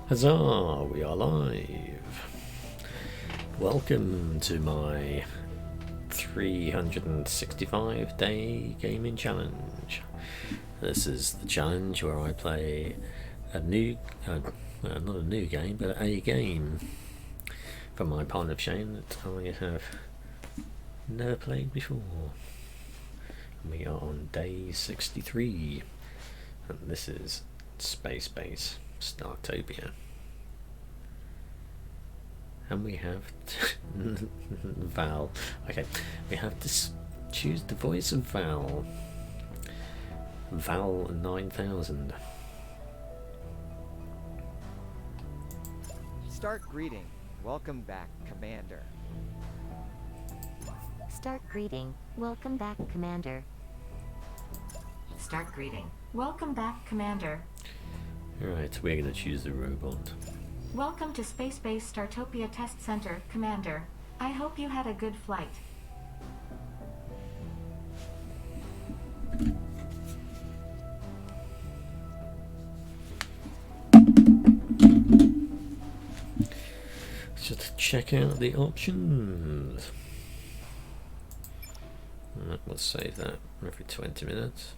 Huzzah! We are live! Welcome to my 365-day gaming challenge. This is the challenge where I play a new, well, not a new game, but a game from my pile of shame that I have never played before. We are on day 63, and this is Spacebase Startopia. And we have Val. Okay, we have to choose the voice of Val. Val 9000. Start greeting. Welcome back, Commander. Start greeting. Welcome back, Commander. Start greeting. Welcome back, Commander. Alright, we're going to choose the robot. Welcome to Spacebase Startopia Test Center, Commander. I hope you had a good flight. Let's just check out the options. Alright, we'll save that every 20 minutes.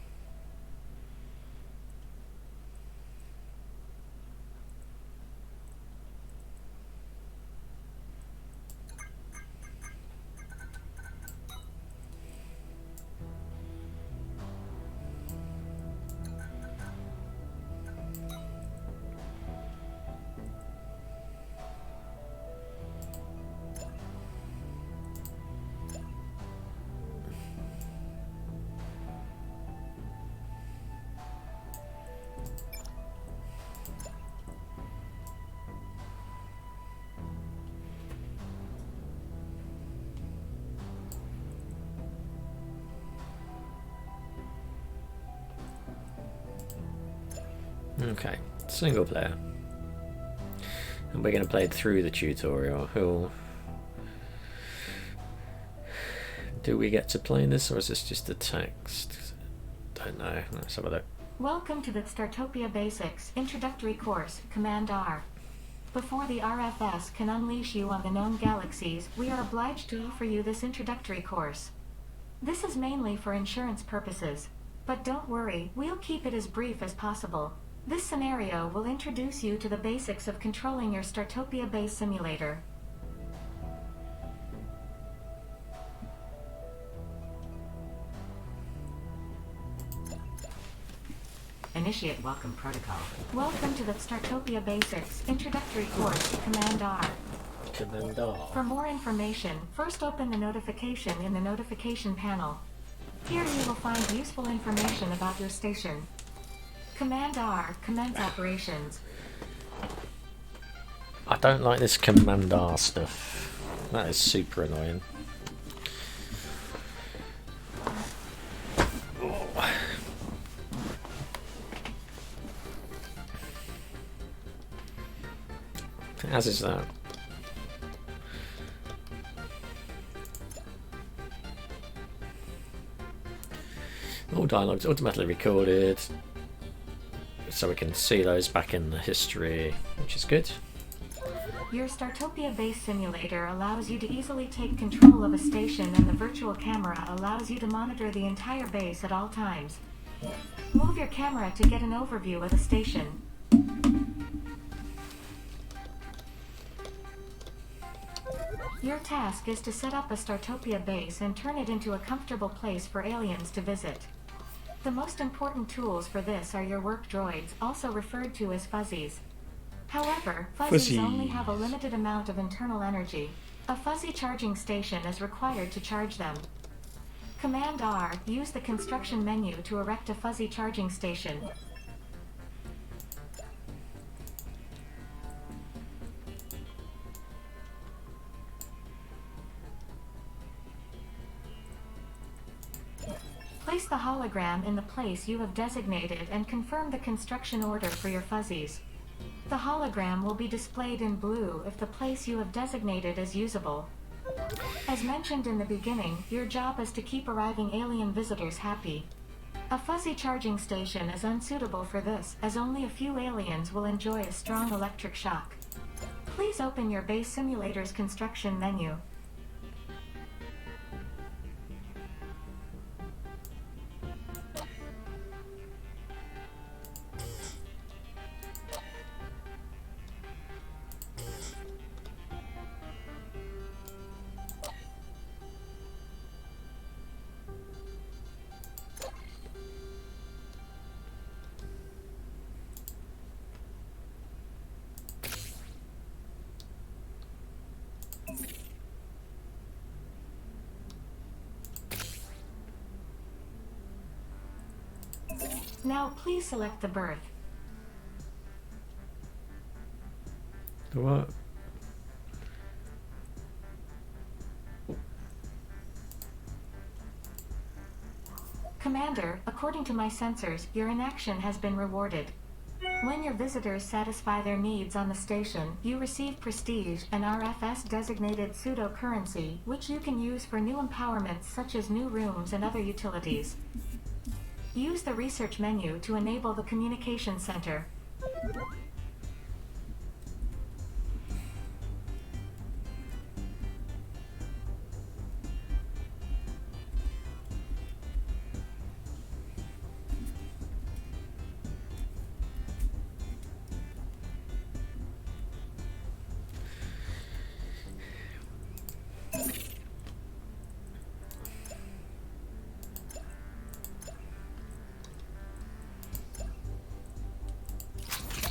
Okay, single player. And we're going to play it through the tutorial. Do we get to play this, or is this just a text? Don't know. Let's have a look. Welcome to the Startopia Basics Introductory Course, Command R. Before the RFS can unleash you on the known galaxies, we are obliged to offer you this introductory course. This is mainly for insurance purposes. But don't worry, we'll keep it as brief as possible. This scenario will introduce you to the basics of controlling your Startopia base simulator. Initiate welcome protocol. Welcome to the Startopia Basics Introductory Course, Command R. Command R. For more information, first open the notification in the notification panel. Here you will find useful information about your station. Command R, commence operations. I don't like this Command R stuff. That is super annoying. As is that. All dialogues automatically recorded, so we can see those back in the history, which is good. Your Startopia base simulator allows you to easily take control of a station, and the virtual camera allows you to monitor the entire base at all times. Move your camera to get an overview of the station. Your task is to set up a Startopia base and turn it into a comfortable place for aliens to visit. The most important tools for this are your work droids, also referred to as fuzzies. However, fuzzies only have a limited amount of internal energy. A fuzzy charging station is required to charge them. Command R, use the construction menu to erect a fuzzy charging station. Place the hologram in the place you have designated and confirm the construction order for your fuzzies. The hologram will be displayed in blue if the place you have designated is usable. As mentioned in the beginning, your job is to keep arriving alien visitors happy. A fuzzy charging station is unsuitable for this, as only a few aliens will enjoy a strong electric shock. Please open your base simulator's construction menu. Now please select the berth. The what? Commander, according to my sensors, your inaction has been rewarded. When your visitors satisfy their needs on the station, you receive prestige, an RFS-designated pseudo-currency, which you can use for new empowerments such as new rooms and other utilities. Use the research menu to enable the communication center.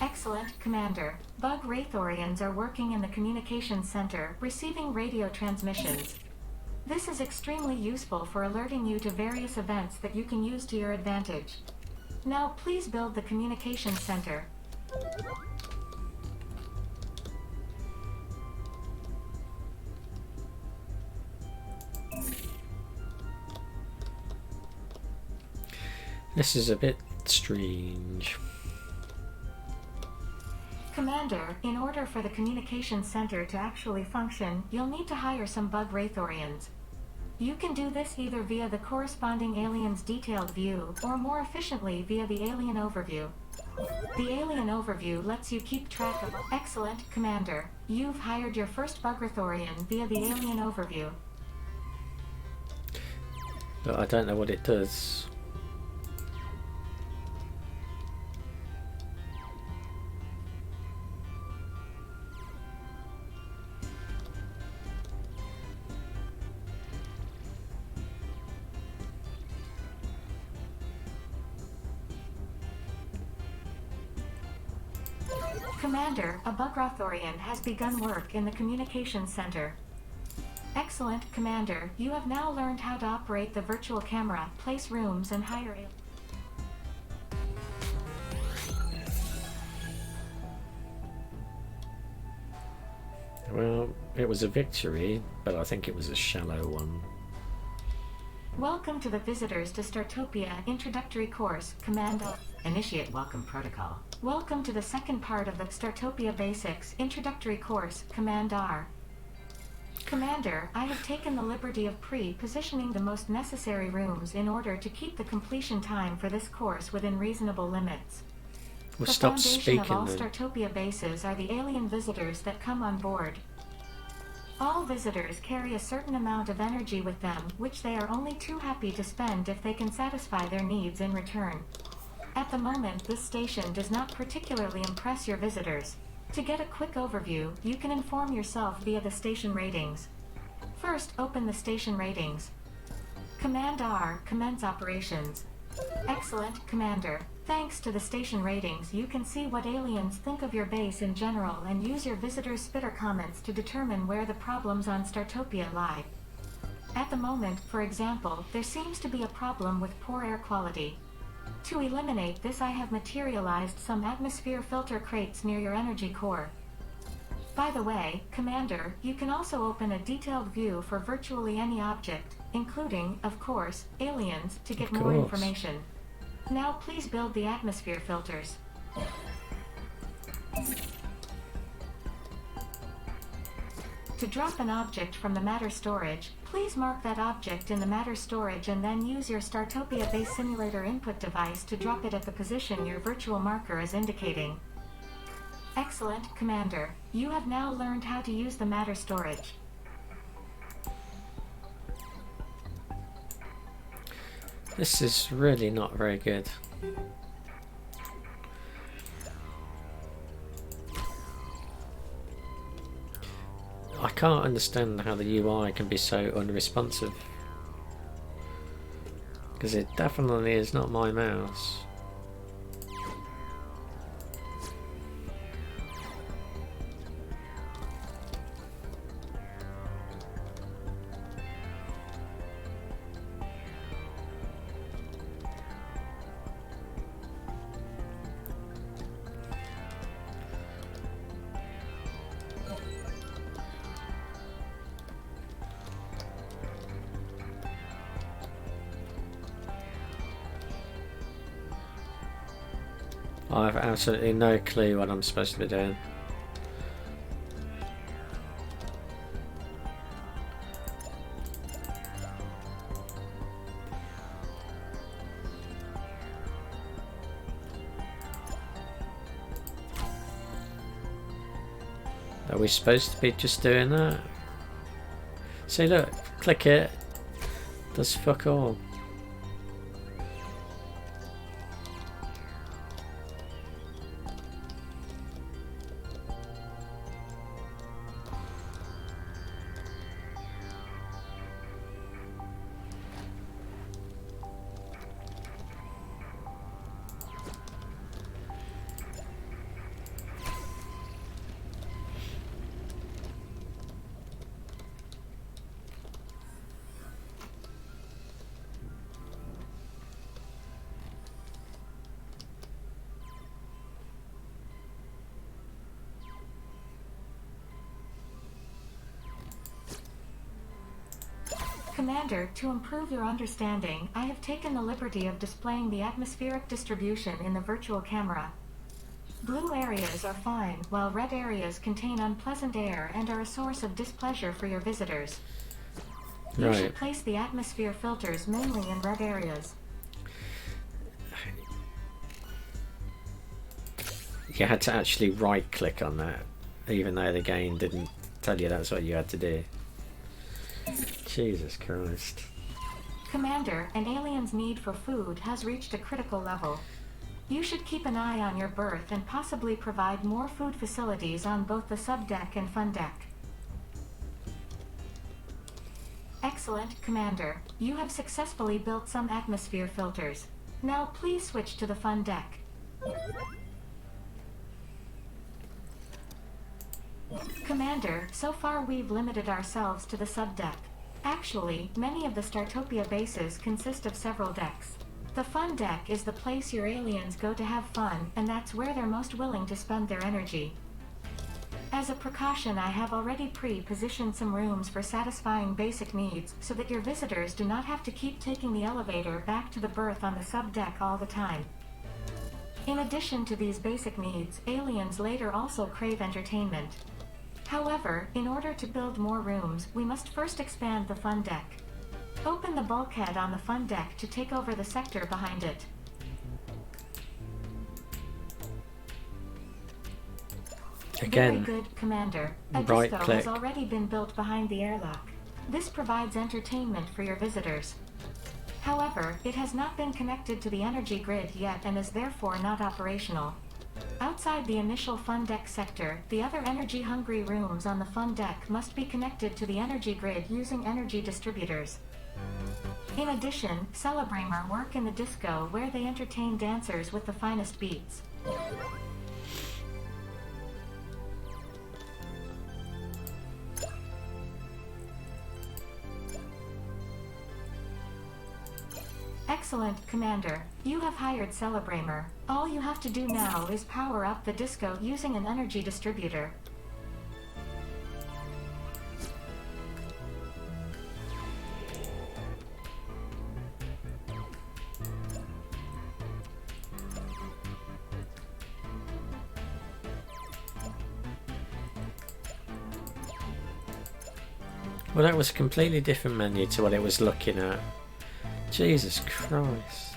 Excellent, Commander. Bug Wraithorians are working in the communications center, receiving radio transmissions. This is extremely useful for alerting you to various events that you can use to your advantage. Now please build the communications center. This is a bit strange. Commander, in order for the communications center to actually function, you'll need to hire some bug Wraithorians. You can do this either via the corresponding alien's detailed view, or more efficiently via the alien overview. The alien overview lets you keep track of... Excellent, Commander. You've hired your first bug Wraithorian via the alien overview. But I don't know what it does. Commander, a bug Wraithorian has begun work in the communications center. Excellent, Commander. You have now learned how to operate the virtual camera, place rooms, and hire aliens. Well, it was a victory, but I think it was a shallow one. Welcome to the visitors to Startopia introductory course, Commander. Initiate welcome protocol. Welcome to the second part of the Startopia Basics introductory course, Commander. Commander, I have taken the liberty of pre-positioning the most necessary rooms in order to keep the completion time for this course within reasonable limits. Well, The stop foundation speaking of all then. Startopia bases are the alien visitors that come on board. All visitors carry a certain amount of energy with them, which they are only too happy to spend if they can satisfy their needs in return. At the moment, this station does not particularly impress your visitors. To get a quick overview, you can inform yourself via the station ratings. First, open the station ratings. Command R, commence operations. Excellent, Commander. Thanks to the station ratings, you can see what aliens think of your base in general and use your visitors' spitter comments to determine where the problems on Startopia lie. At the moment, for example, there seems to be a problem with poor air quality. To eliminate this, I have materialized some atmosphere filter crates near your energy core. By the way, Commander, you can also open a detailed view for virtually any object, including, of course, aliens, to get more information. Now please build the atmosphere filters. To drop an object from the matter storage, please Please mark that object in the matter storage and then use your Startopia base simulator input device to drop it at the position your virtual marker is indicating. Excellent, Commander. You have now learned how to use the matter storage. This is really not very good. I can't understand how the UI can be so unresponsive. Because it definitely is not my mouse. I have absolutely no clue what I'm supposed to be doing. Are we supposed to be just doing that? See, look, click it. Does fuck all. Commander, to improve your understanding, I have taken the liberty of displaying the atmospheric distribution in the virtual camera. Blue areas are fine, while red areas contain unpleasant air and are a source of displeasure for your visitors. You Right. should place the atmosphere filters mainly in red areas. You had to actually right click on that, even though the game didn't tell you that's what you had to do. Jesus Christ. Commander, an alien's need for food has reached a critical level. You should keep an eye on your berth and possibly provide more food facilities on both the subdeck and fun deck. Excellent, Commander. You have successfully built some atmosphere filters. Now please switch to the fun deck. Commander, so far we've limited ourselves to the subdeck. Actually, many of the Startopia bases consist of several decks. The fun deck is the place your aliens go to have fun, and that's where they're most willing to spend their energy. As a precaution, I have already pre-positioned some rooms for satisfying basic needs, so that your visitors do not have to keep taking the elevator back to the berth on the subdeck all the time. In addition to these basic needs, aliens later also crave entertainment. However, in order to build more rooms, we must first expand the fun deck. Open the bulkhead on the fun deck to take over the sector behind it. Again, Very good, Commander. A right disco click. has already been built behind the airlock. This provides entertainment for your visitors. However, it has not been connected to the energy grid yet and is therefore not operational. Outside the initial fun deck sector, the other energy-hungry rooms on the fun deck must be connected to the energy grid using energy distributors. In addition, Celebramer work in the disco where they entertain dancers with the finest beats. Excellent, Commander. You have hired Celebramer. All you have to do now is power up the disco using an energy distributor. Well, that was a completely different menu to what it was looking at. Jesus Christ.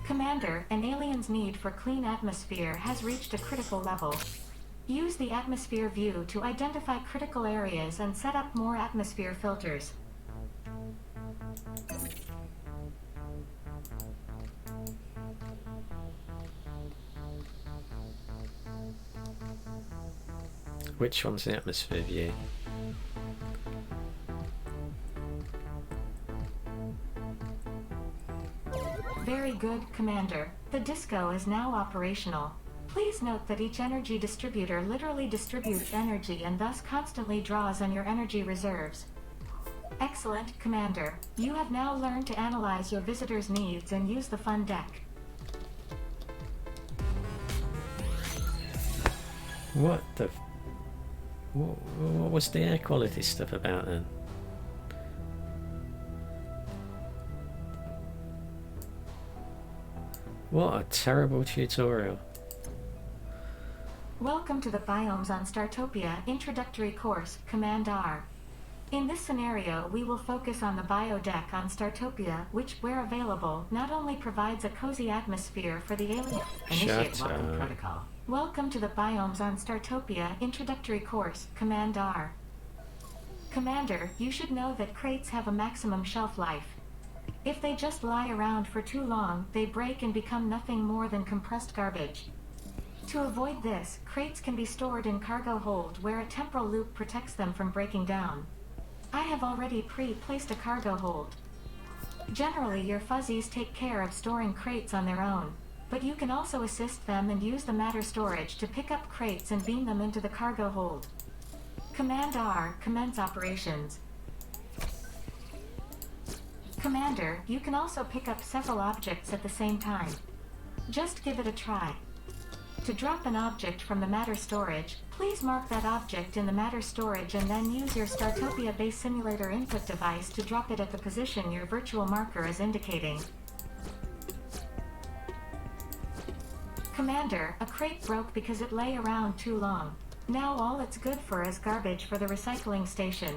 Commander, an alien's need for clean atmosphere has reached a critical level. Use the atmosphere view to identify critical areas and set up more atmosphere filters. Which one's the atmosphere view? Very good, Commander. The disco is now operational. Please note that each energy distributor literally distributes energy and thus constantly draws on your energy reserves. Excellent, Commander. You have now learned to analyze your visitors' needs and use the fun deck. What the... What was the air quality stuff about then? What a terrible tutorial. Welcome to the Biomes on Startopia Introductory Course, Command R. In this scenario, we will focus on the bio deck on Startopia, which, where available, not only provides a cozy atmosphere for the alien... Initiate Shut welcome up. protocol. Welcome to the Biomes on Startopia Introductory Course, Command R. Commander, you should know that crates have a maximum shelf life. If they just lie around for too long, they break and become nothing more than compressed garbage. To avoid this, crates can be stored in cargo hold where a temporal loop protects them from breaking down. I have already pre-placed a cargo hold. Generally, your fuzzies take care of storing crates on their own, but you can also assist them and use the matter storage to pick up crates and beam them into the cargo hold. Command R, commence operations. Commander, you can also pick up several objects at the same time. Just give it a try. To drop an object from the matter storage, please mark that object in the matter storage and then use your Startopia base simulator input device to drop it at the position your virtual marker is indicating. Commander, a crate broke because it lay around too long. Now all it's good for is garbage for the recycling station.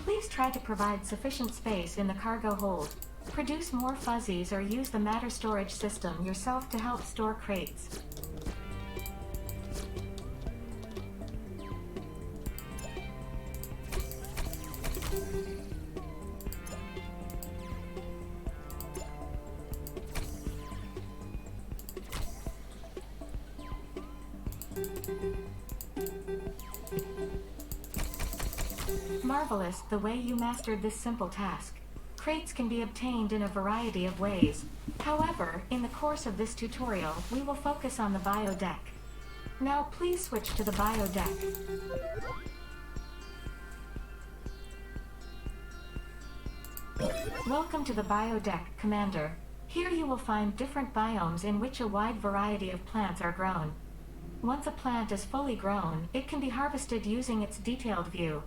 Please try to provide sufficient space in the cargo hold. Produce more fuzzies or use the matter storage system yourself to help store crates. Marvelous, the way you mastered this simple task. Crates can be obtained in a variety of ways. However, in the course of this tutorial, we will focus on the bio deck. Now please switch to the bio deck. Welcome to the bio deck, Commander. Here you will find different biomes in which a wide variety of plants are grown. Once a plant is fully grown, it can be harvested using its detailed view.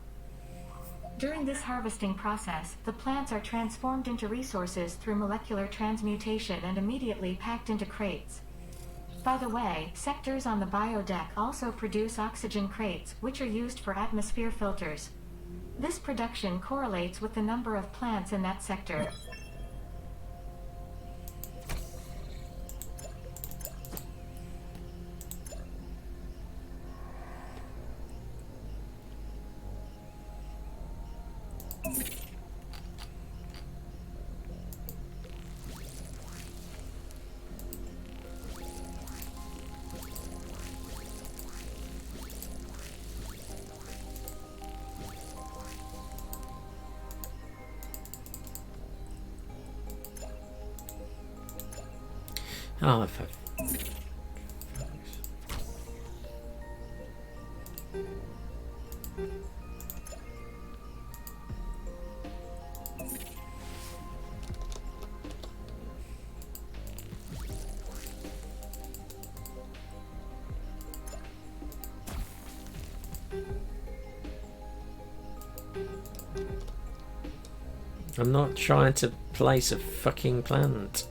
During this harvesting process, the plants are transformed into resources through molecular transmutation and immediately packed into crates. By the way, sectors on the bio deck also produce oxygen crates, which are used for atmosphere filters. This production correlates with the number of plants in that sector. Oh, for... I'm not trying to place a fucking plant.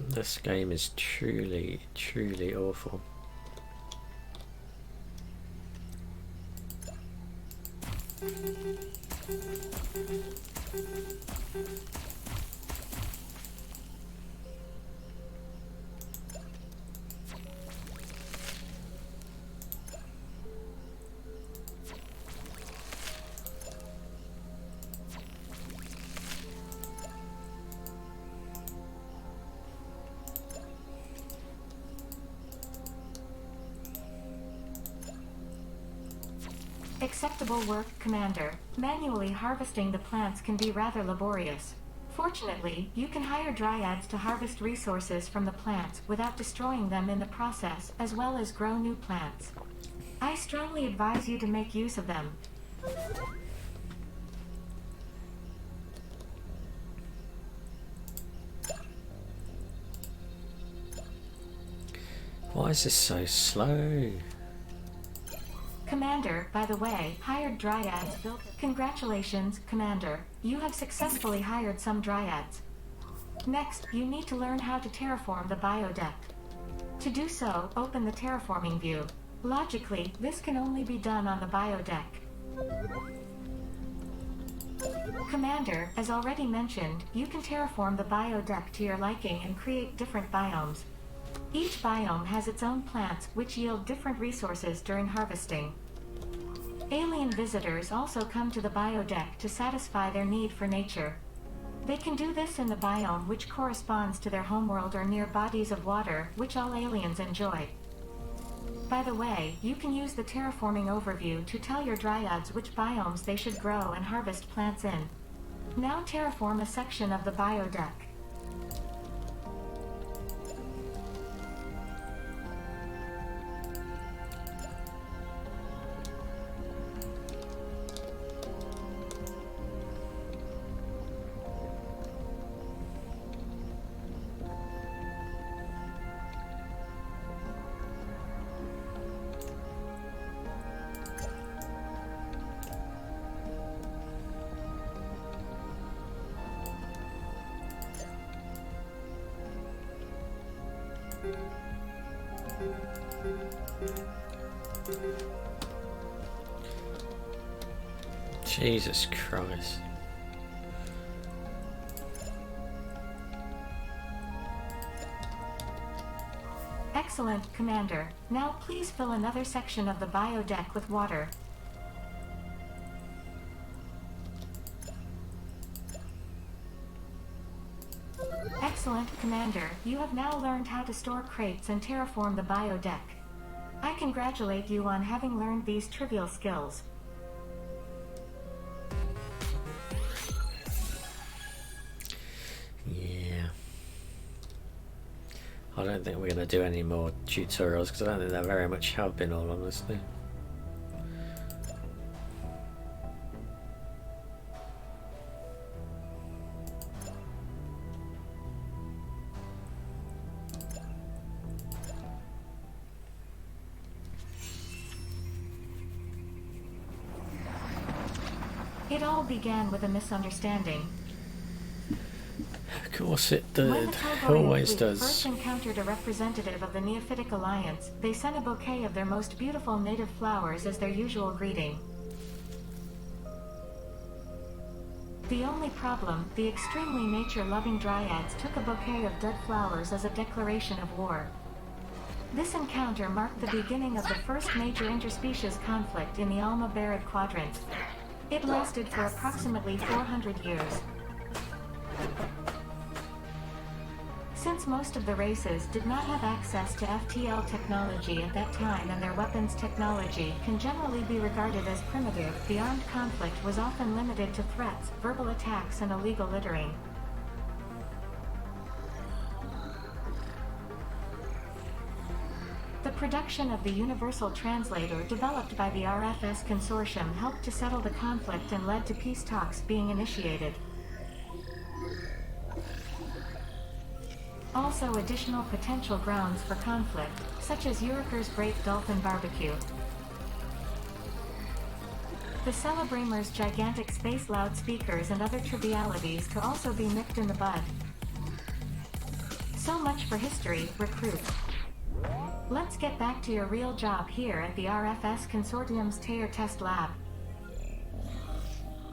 This game is truly, truly awful. Acceptable work, Commander. Manually harvesting the plants can be rather laborious. Fortunately, you can hire dryads to harvest resources from the plants without destroying them in the process, as well as grow new plants. I strongly advise you to make use of them. Why is this so slow? Commander, by the way, hired dryads built... Congratulations, Commander. You have successfully hired some dryads. Next, you need to learn how to terraform the biodeck. To do so, open the terraforming view. Logically, this can only be done on the biodeck. Commander, as already mentioned, you can terraform the biodeck to your liking and create different biomes. Each biome has its own plants, which yield different resources during harvesting. Alien visitors also come to the biodeck to satisfy their need for nature. They can do this in the biome which corresponds to their homeworld or near bodies of water, which all aliens enjoy. By the way, you can use the terraforming overview to tell your dryads which biomes they should grow and harvest plants in. Now terraform a section of the biodeck. Jesus Christ. Excellent, Commander. Now please fill another section of the biodeck with water. Excellent, Commander. You have now learned how to store crates and terraform the biodeck. I congratulate you on having learned these trivial skills. Yeah. I don't think we're going to do any more tutorials because I don't think there very much have been, all honestly. It all began with a misunderstanding. Of course it When did. the Togorian Always fleet does. first encountered a representative of the Neophytic Alliance, they sent a bouquet of their most beautiful native flowers as their usual greeting. The only problem, the extremely nature-loving dryads took a bouquet of dead flowers as a declaration of war. This encounter marked the beginning of the first major interspecies conflict in the Alma Barid Quadrant. It lasted for approximately 400 years. Since most of the races did not have access to FTL technology at that time and their weapons technology can generally be regarded as primitive, the armed conflict was often limited to threats, verbal attacks and illegal littering. The production of the Universal Translator developed by the RFS Consortium helped to settle the conflict and led to peace talks being initiated. Also additional potential grounds for conflict, such as Uriker's Great Dolphin Barbecue. The Celebramers' gigantic space loudspeakers and other trivialities to also be nipped in the bud. So much for history, recruit. Let's get back to your real job here at the RFS Consortium's Tear Test Lab.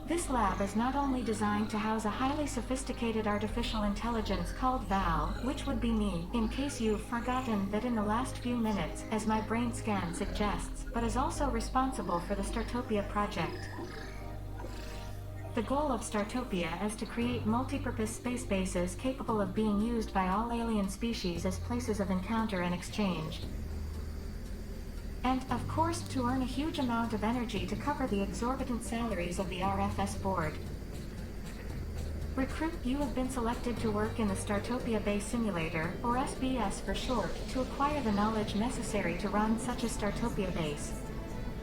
This lab is not only designed to house a highly sophisticated artificial intelligence called Val, which would be me, in case you've forgotten that in the last few minutes, as my brain scan suggests, but is also responsible for the Startopia project. The goal of Startopia is to create multi-purpose space bases capable of being used by all alien species as places of encounter and exchange. And, of course, to earn a huge amount of energy to cover the exorbitant salaries of the RFS board. Recruit, you have been selected to work in the Startopia Base Simulator, or SBS for short, to acquire the knowledge necessary to run such a Startopia base.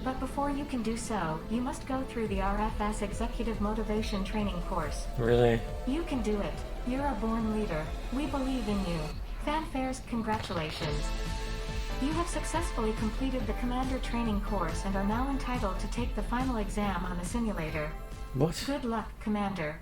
But before you can do so, you must go through the RFS Executive Motivation Training course. Really? You can do it. You're a born leader. We believe in you. Fanfares, congratulations. You have successfully completed the Commander Training course and are now entitled to take the final exam on the simulator. What? Good luck, Commander.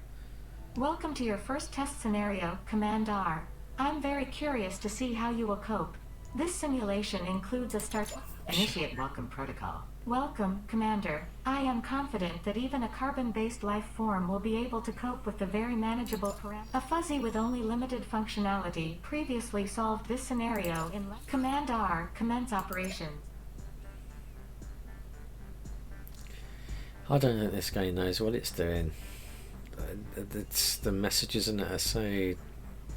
Welcome to your first test scenario, Commander. I'm very curious to see how you will cope. This simulation includes a start... Initiate welcome protocol. Welcome, Commander. I am confident that even a carbon-based life form will be able to cope with the very manageable A fuzzy with only limited functionality previously solved this scenario in Command R, commence operations. I don't think this game knows what it's doing. It's the messages in it are so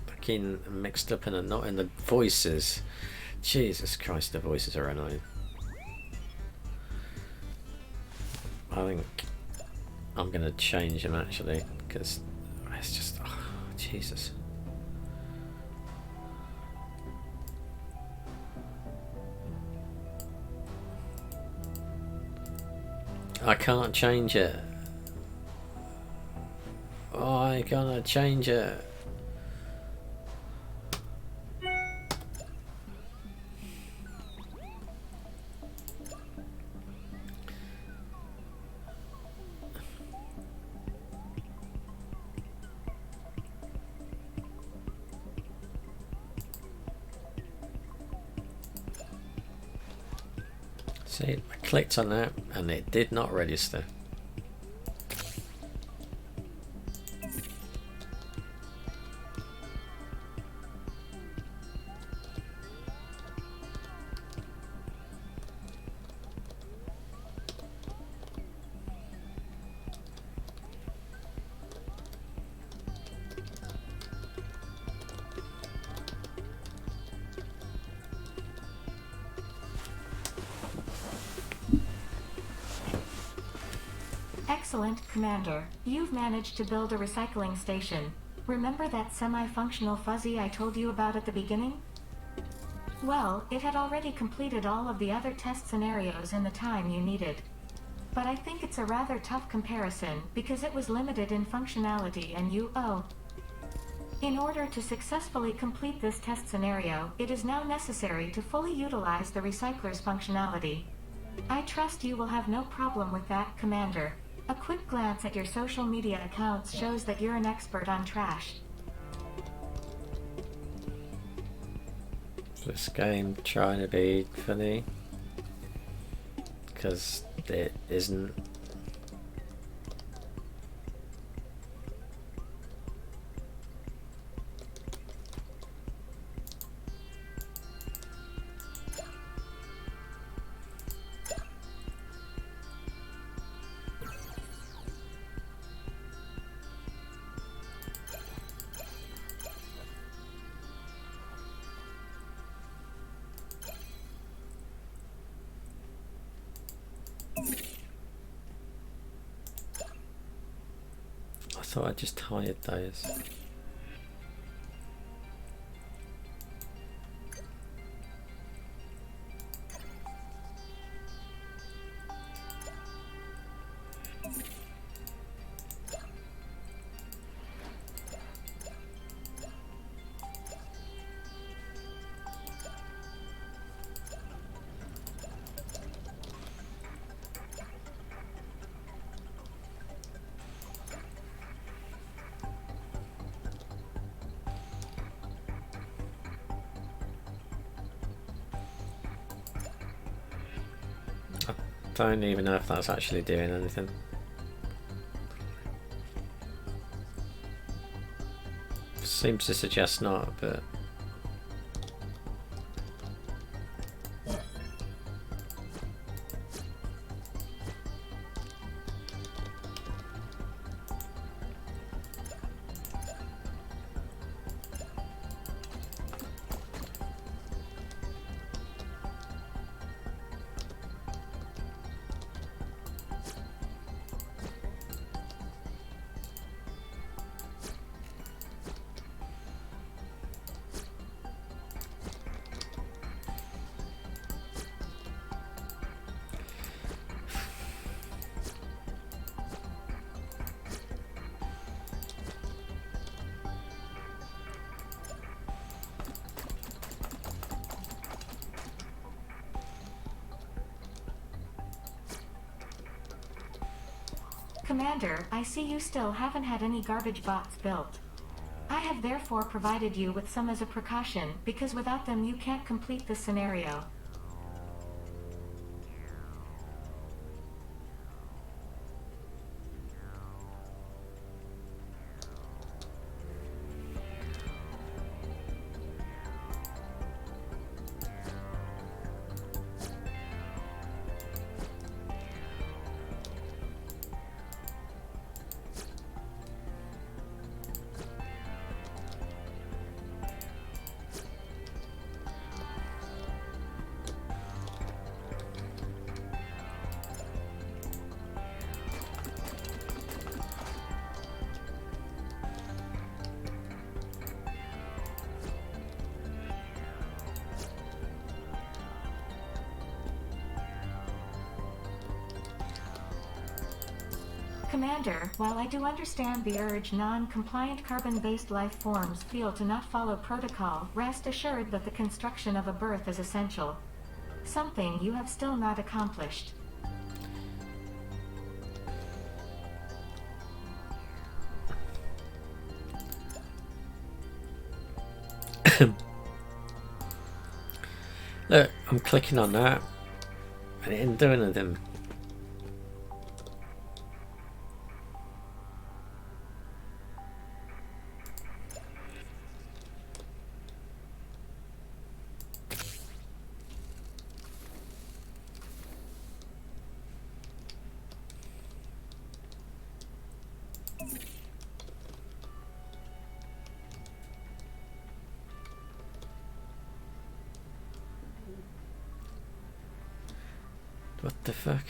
fucking mixed up and not in the voices. Jesus Christ, the voices are annoying. I think I'm going to change them actually, because it's just, oh, Jesus. I can't change it. Oh, I gotta change it. See, I clicked on that and it did not register. Excellent, Commander. You've managed to build a recycling station. Remember that semi-functional fuzzy I told you about at the beginning? Well, it had already completed all of the other test scenarios in the time you needed. But I think it's a rather tough comparison, because it was limited in functionality and in order to successfully complete this test scenario, it is now necessary to fully utilize the recycler's functionality. I trust you will have no problem with that, Commander. A quick glance at your social media accounts shows that you're an expert on trash. Is this game trying to be funny? Because it isn't. I thought I just hired those. Don't even know if that's actually doing anything. Seems to suggest not, but Commander, I see you still haven't had any garbage bots built. I have therefore provided you with some as a precaution, because without them you can't complete this scenario. Commander, while I do understand the urge non-compliant carbon-based life forms feel to not follow protocol, rest assured that the construction of a berth is essential. Something you have still not accomplished. Look, I'm clicking on that and it didn't do anything. What the fuck?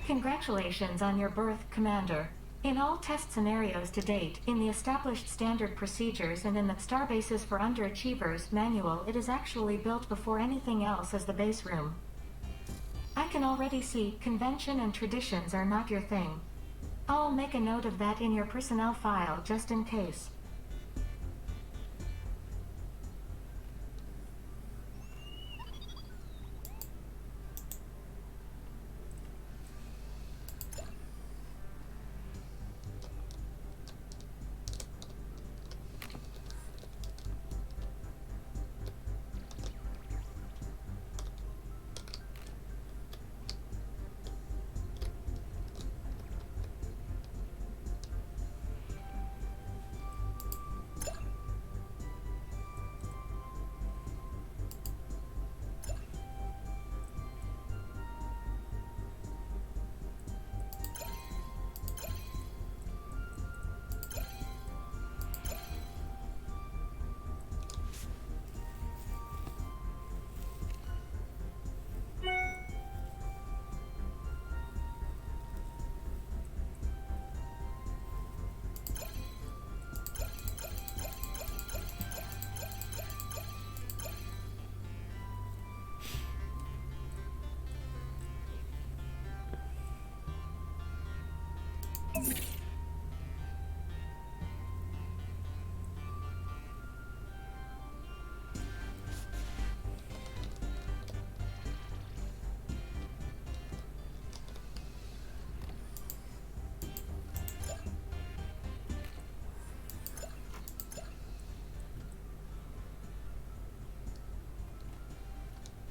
Congratulations on your berth, Commander. In all test scenarios to date, in the established standard procedures and in the Starbases for Underachievers manual, it is actually built before anything else as the base room. I can already see convention and traditions are not your thing. I'll make a note of that in your personnel file just in case.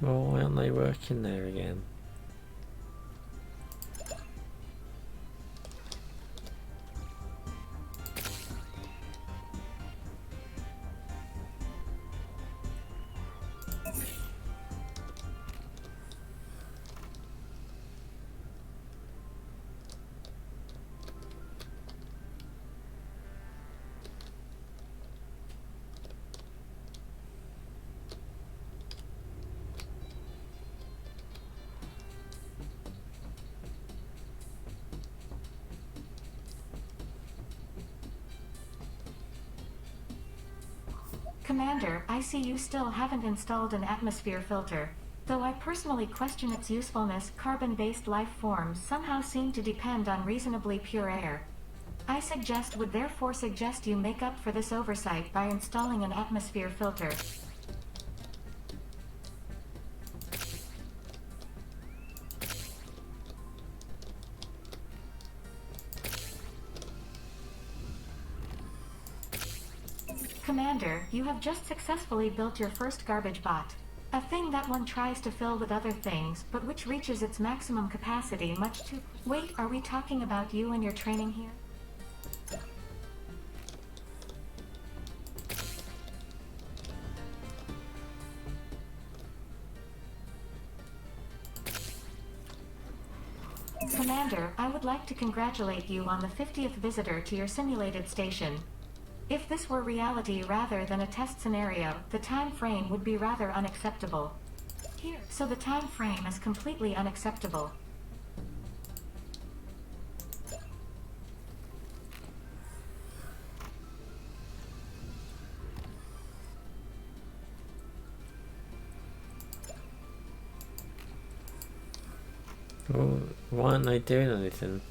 Well, why aren't they working there again? Commander, I see you still haven't installed an atmosphere filter. Though I personally question its usefulness, carbon-based life forms somehow seem to depend on reasonably pure air. I would therefore suggest you make up for this oversight by installing an atmosphere filter. Commander, you have just successfully built your first garbage bot. A thing that one tries to fill with other things, but which reaches its maximum capacity much too... Wait, are we talking about you and your training here? Commander, I would like to congratulate you on the 50th visitor to your simulated station. If this were reality rather than a test scenario, the time frame would be rather unacceptable. Here, so the time frame is completely unacceptable. Well, why aren't they doing anything?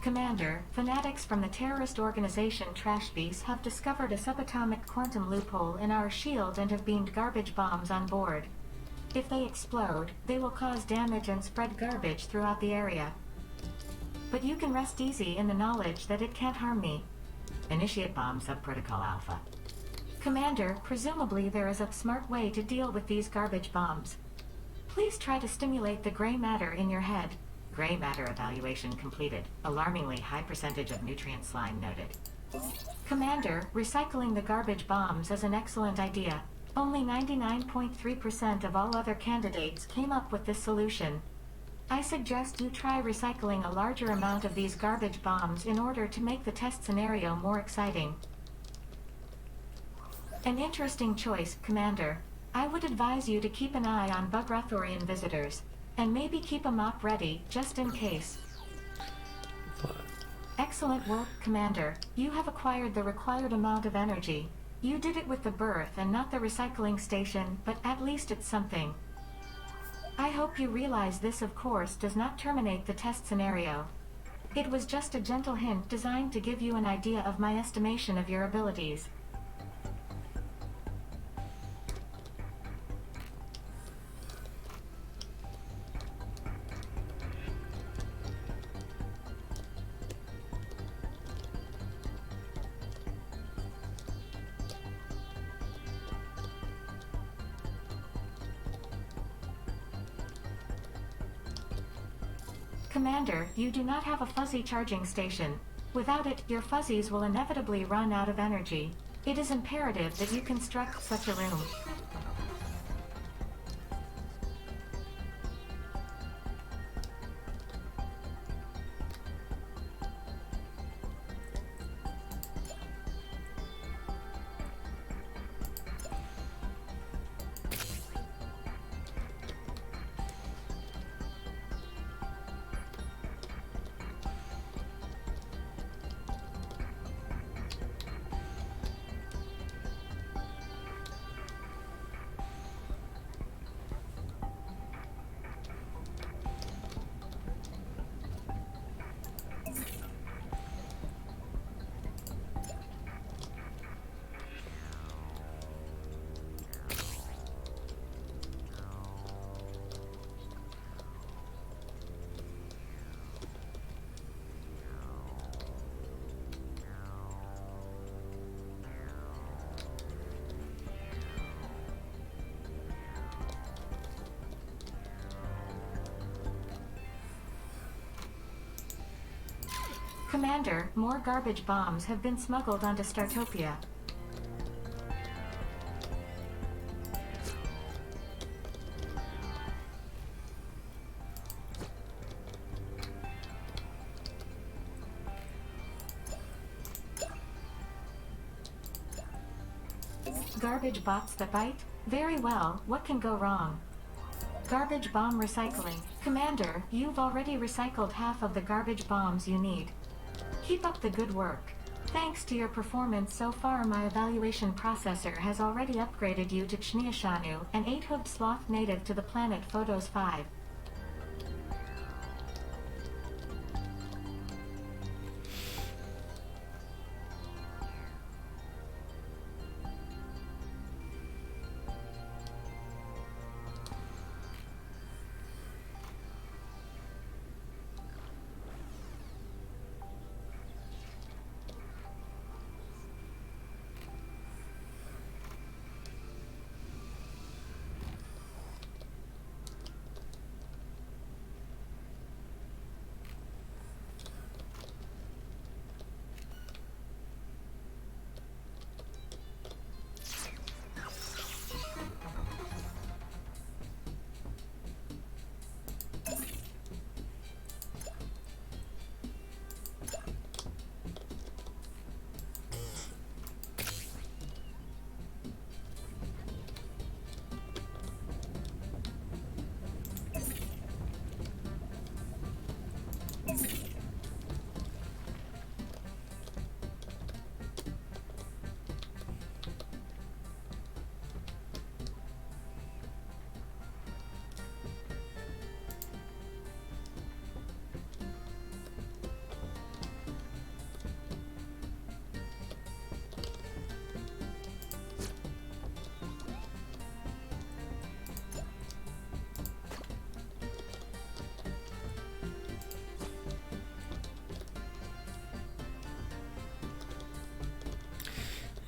Commander, fanatics from the terrorist organization Trashbeast have discovered a subatomic quantum loophole in our shield and have beamed garbage bombs on board. If they explode, they will cause damage and spread garbage throughout the area. But you can rest easy in the knowledge that it can't harm me. Initiate bomb subprotocol Alpha. Commander, presumably there is a smart way to deal with these garbage bombs. Please try to stimulate the gray matter in your head. Gray matter evaluation completed. Alarmingly high percentage of nutrient slime noted. Commander, recycling the garbage bombs is an excellent idea. Only 99.3% of all other candidates came up with this solution. I suggest you try recycling a larger amount of these garbage bombs in order to make the test scenario more exciting. An interesting choice, Commander. I would advise you to keep an eye on Bugrathorian visitors, and maybe keep a mop ready, just in case. What? Excellent work, Commander. You have acquired the required amount of energy. You did it with the berth and not the recycling station, but at least it's something. I hope you realize this, of course, does not terminate the test scenario. It was just a gentle hint designed to give you an idea of my estimation of your abilities. Commander, you do not have a fuzzy charging station. Without it, your fuzzies will inevitably run out of energy. It is imperative that you construct such a room. Commander, more garbage bombs have been smuggled onto Startopia. Garbage bots that bite? Very well, what can go wrong? Garbage bomb recycling. Commander, you've already recycled half of the garbage bombs you need. Keep up the good work. Thanks to your performance so far, my evaluation processor has already upgraded you to Chniashanu, an 8-hooved sloth native to the planet Photos 5.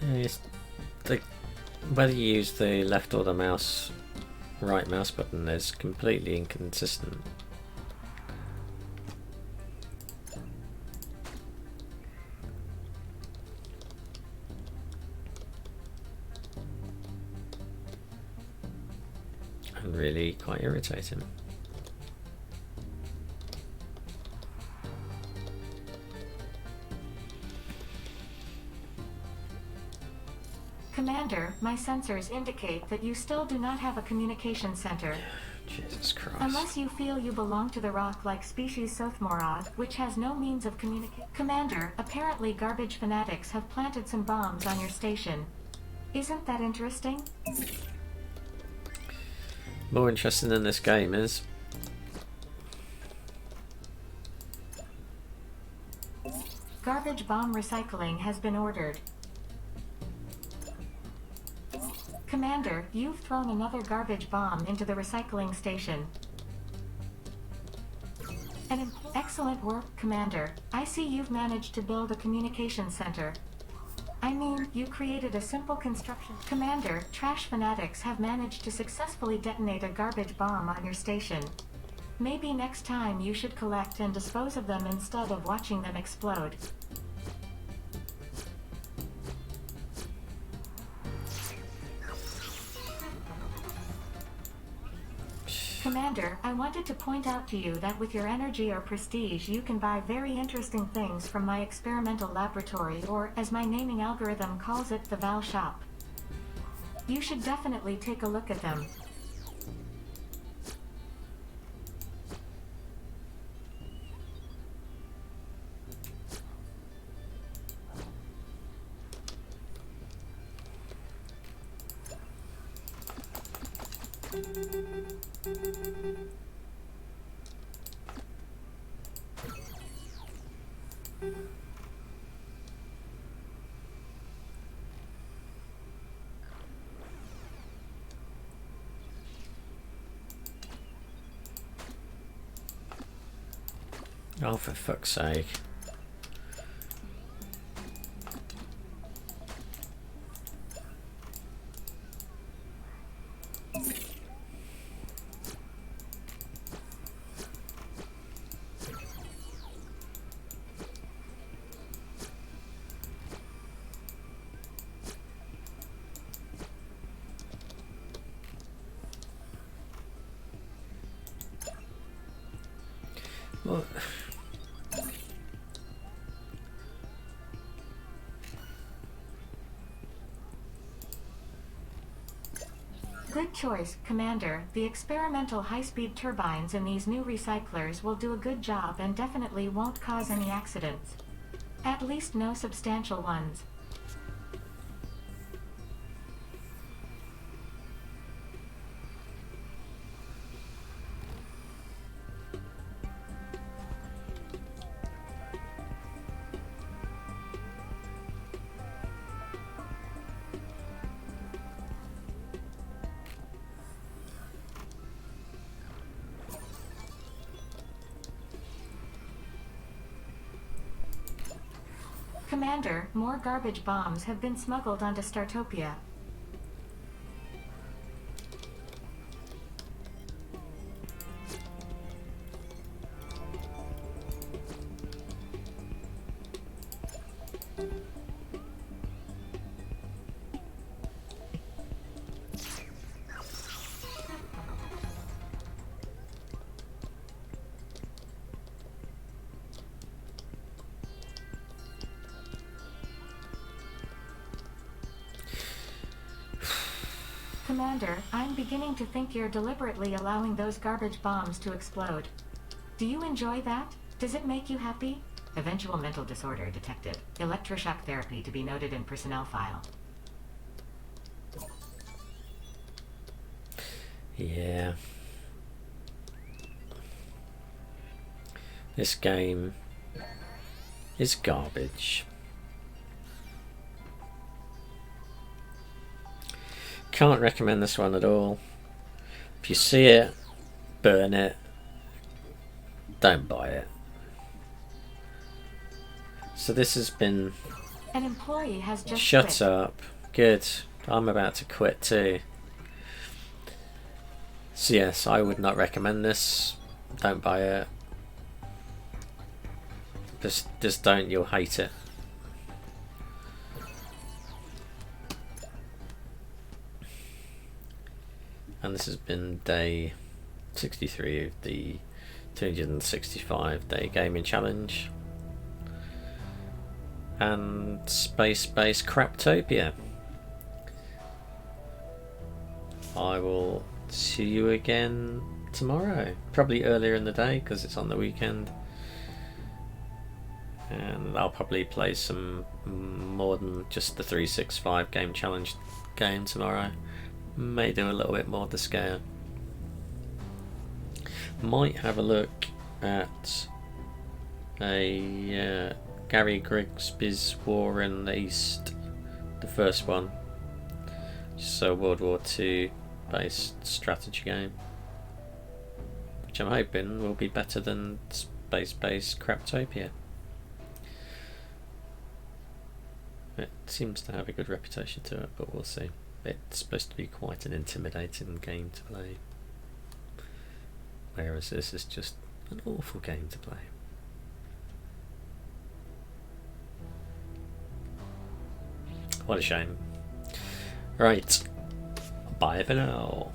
It's the, whether you use the left or the right mouse button is completely inconsistent. And really quite irritating. Commander, my sensors indicate that you still do not have a communication center. Jesus Christ. Unless you feel you belong to the rock-like species Sothmorod, which has no means of communication. Commander, apparently garbage fanatics have planted some bombs on your station. Isn't that interesting? More interesting than this game is. Garbage bomb recycling has been ordered. Commander, you've thrown another garbage bomb into the recycling station. Excellent work, Commander. I see you've managed to build a communication center. I mean, you created a simple construction. Commander, trash fanatics have managed to successfully detonate a garbage bomb on your station. Maybe next time you should collect and dispose of them instead of watching them explode. Commander, I wanted to point out to you that with your energy or prestige you can buy very interesting things from my experimental laboratory, or, as my naming algorithm calls it, the Val Shop. You should definitely take a look at them. Oh, for fuck's sake. What? Good choice, Commander. The experimental high-speed turbines in these new recyclers will do a good job and definitely won't cause any accidents. At least no substantial ones. Commander, more garbage bombs have been smuggled onto Startopia. Commander, I'm beginning to think you're deliberately allowing those garbage bombs to explode. Do you enjoy that? Does it make you happy? Eventual mental disorder detected. Electroshock therapy to be noted in personnel file. Yeah. This game is garbage. Can't recommend this one at all. If you see it, burn it. Don't buy it. So this has been An employee has just Shut quit. up. Good. I'm about to quit too. So yes, I would not recommend this. Don't buy it. Just don't, you'll hate it. And this has been day 63 of the 265-day gaming challenge. And Spacebase Craptopia. I will see you again tomorrow. Probably earlier in the day because it's on the weekend. And I'll probably play some more than just the 365 game challenge game tomorrow. May do a little bit more to scale. Might have a look at a Gary Grigsby's War in the East, the first one. So World War II based strategy game, which I'm hoping will be better than Spacebase Craptopia. It seems to have a good reputation to it, but we'll see. It's supposed to be quite an intimidating game to play, whereas this is just an awful game to play. What a shame. Right, bye for now.